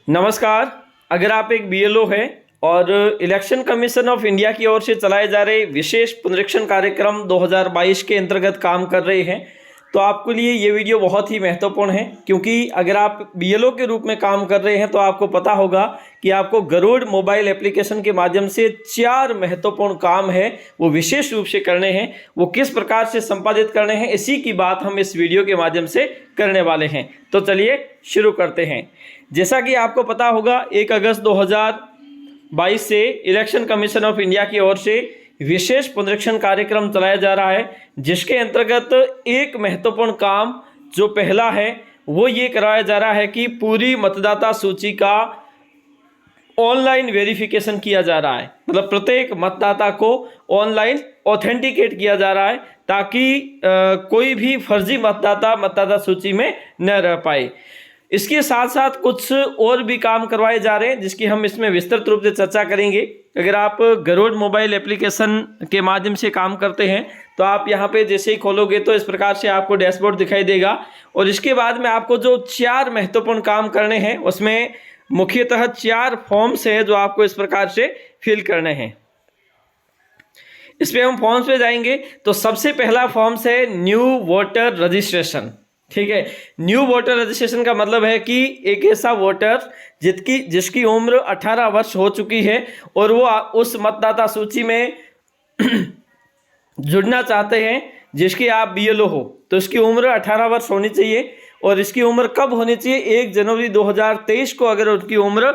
नमस्कार। अगर आप एक बीएलओ हैं और इलेक्शन कमीशन ऑफ इंडिया की ओर से चलाए जा रहे विशेष पुनरीक्षण कार्यक्रम 2022 के अंतर्गत काम कर रहे हैं तो आपके लिए ये वीडियो बहुत ही महत्वपूर्ण है, क्योंकि अगर आप बीएलओ के रूप में काम कर रहे हैं तो आपको पता होगा कि आपको गरुड़ मोबाइल एप्लीकेशन के माध्यम से 4 महत्वपूर्ण काम है वो विशेष रूप से करने हैं। वो किस प्रकार से संपादित करने हैं, इसी की बात हम इस वीडियो के माध्यम से करने वाले हैं। तो चलिए शुरू करते हैं। जैसा कि आपको पता होगा 1 अगस्त 2022 से इलेक्शन कमीशन ऑफ इंडिया की ओर से विशेष पुनरीक्षण कार्यक्रम चलाया जा रहा है, जिसके अंतर्गत एक महत्वपूर्ण काम जो पहला है वो ये कराया जा रहा है कि पूरी मतदाता सूची का ऑनलाइन वेरिफिकेशन किया जा रहा है। मतलब प्रत्येक मतदाता को ऑनलाइन ऑथेंटिकेट किया जा रहा है ताकि कोई भी फर्जी मतदाता सूची में न रह पाए। इसके साथ साथ कुछ और भी काम करवाए जा रहे हैं जिसकी हम इसमें विस्तृत रूप से चर्चा करेंगे। अगर आप गरुड़ मोबाइल एप्लीकेशन के माध्यम से काम करते हैं तो आप यहाँ पे जैसे ही खोलोगे तो इस प्रकार से आपको डैशबोर्ड दिखाई देगा और इसके बाद में आपको जो 4 महत्वपूर्ण काम करने हैं उसमें मुख्यतः 4 फॉर्म्स है जो आपको इस प्रकार से फिल करने हैं। इस पे हम फॉर्म्स पे जाएंगे तो सबसे पहला फॉर्म्स है न्यू वोटर रजिस्ट्रेशन। ठीक है, न्यू वोटर रजिस्ट्रेशन का मतलब है कि एक ऐसा वोटर जिसकी उम्र 18 वर्ष हो चुकी है और वो उस मतदाता सूची में जुड़ना चाहते हैं जिसकी आप बीएलओ हो, तो इसकी उम्र 18 वर्ष होनी चाहिए। और इसकी उम्र कब होनी चाहिए? 1 जनवरी 2023 को अगर उनकी उम्र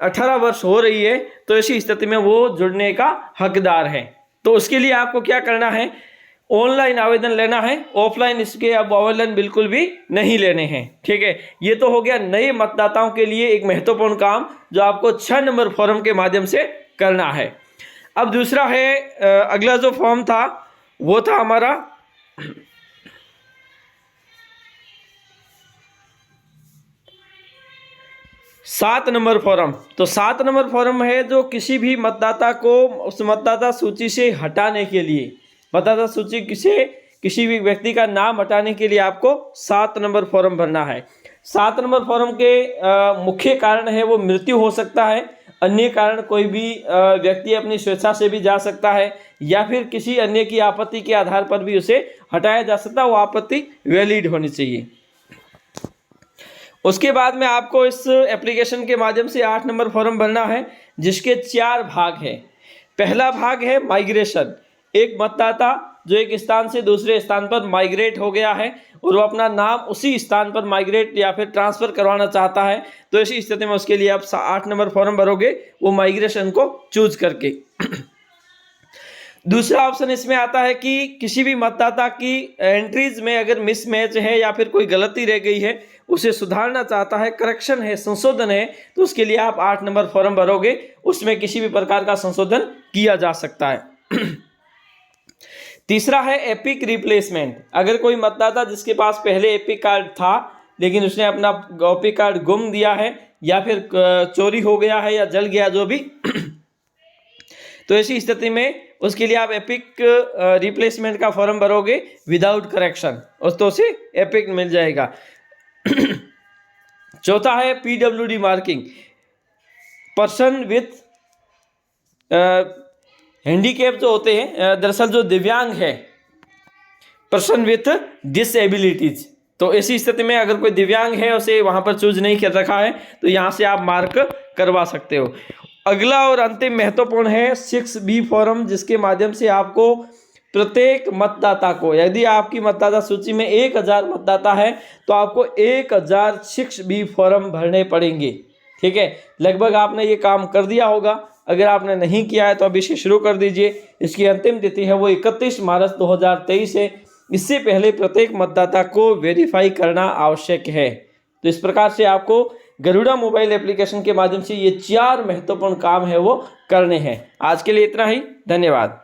18 वर्ष हो रही है तो ऐसी स्थिति में वो जुड़ने का हकदार है। तो उसके लिए आपको क्या करना है? ऑनलाइन आवेदन लेना है, ऑफलाइन इसके अब आवेदन बिल्कुल भी नहीं लेने हैं। ठीक है, ये तो हो गया नए मतदाताओं के लिए एक महत्वपूर्ण काम जो आपको 6 नंबर फॉर्म के माध्यम से करना है। अब दूसरा है, अगला जो फॉर्म था वो था हमारा 7 नंबर फॉर्म। तो 7 नंबर फॉर्म है जो किसी भी मतदाता को उस मतदाता सूची से हटाने के लिए, मतदाता सूची से किसी भी व्यक्ति का नाम हटाने के लिए आपको 7 नंबर फॉर्म भरना है। 7 नंबर फॉर्म के मुख्य कारण है वो मृत्यु हो सकता है, अन्य कारण कोई भी व्यक्ति अपनी स्वेच्छा से भी जा सकता है या फिर किसी अन्य की आपत्ति के आधार पर भी उसे हटाया जा सकता है। वो आपत्ति वैलिड होनी चाहिए। उसके बाद में आपको इस एप्लीकेशन के माध्यम से 8 नंबर फॉर्म भरना है जिसके 4 भाग हैं। पहला भाग है माइग्रेशन। एक मतदाता जो एक स्थान से दूसरे स्थान पर माइग्रेट हो गया है और वो अपना नाम उसी स्थान पर माइग्रेट या फिर ट्रांसफ़र करवाना चाहता है, तो ऐसी स्थिति में उसके लिए आप 8 नंबर फॉर्म भरोगे वो माइग्रेशन को चूज करके। दूसरा ऑप्शन इसमें आता है कि किसी भी मतदाता की एंट्रीज में अगर मिसमैच है या फिर कोई गलती रह गई है उसे सुधारना चाहता है, करेक्शन है, संशोधन है, तो उसके लिए आप 8 नंबर फॉर्म भरोगे। उसमें किसी भी प्रकार का संशोधन किया जा सकता है। तीसरा है एपिक रिप्लेसमेंट। अगर कोई मतदाता जिसके पास पहले एपिक कार्ड था लेकिन उसने अपना एपिक कार्ड गुम दिया है या फिर चोरी हो गया है या जल गया जो भी, तो ऐसी स्थिति में उसके लिए आप एपिक रिप्लेसमेंट का फॉर्म भरोगे विदाउट करेक्शन, तो उसे एपिक मिल जाएगा। चौथा है PWD marking. Person with handicap जो होते हैं, दरअसल जो दिव्यांग है, पर्सन विथ डिसेबिलिटीज, तो ऐसी स्थिति में अगर कोई दिव्यांग है उसे वहां पर चूज नहीं कर रखा है तो यहां से आप मार्क करवा सकते हो। अगला और अंतिम महत्वपूर्ण है 6B फॉर्म, जिसके माध्यम से आपको प्रत्येक मतदाता को, यदि आपकी मतदाता सूची में 1000 मतदाता है तो आपको 1000 6B फॉर्म भरने पड़ेंगे। ठीक है, लगभग आपने ये काम कर दिया होगा। अगर आपने नहीं किया है तो अभी से शुरू कर दीजिए। इसकी अंतिम तिथि है वो 31 मार्च 2023 है। इससे पहले प्रत्येक मतदाता को वेरीफाई करना आवश्यक है। तो इस प्रकार से आपको गरुड़ा मोबाइल एप्लीकेशन के माध्यम से ये 4 महत्वपूर्ण काम है वो करने हैं। आज के लिए इतना ही, धन्यवाद।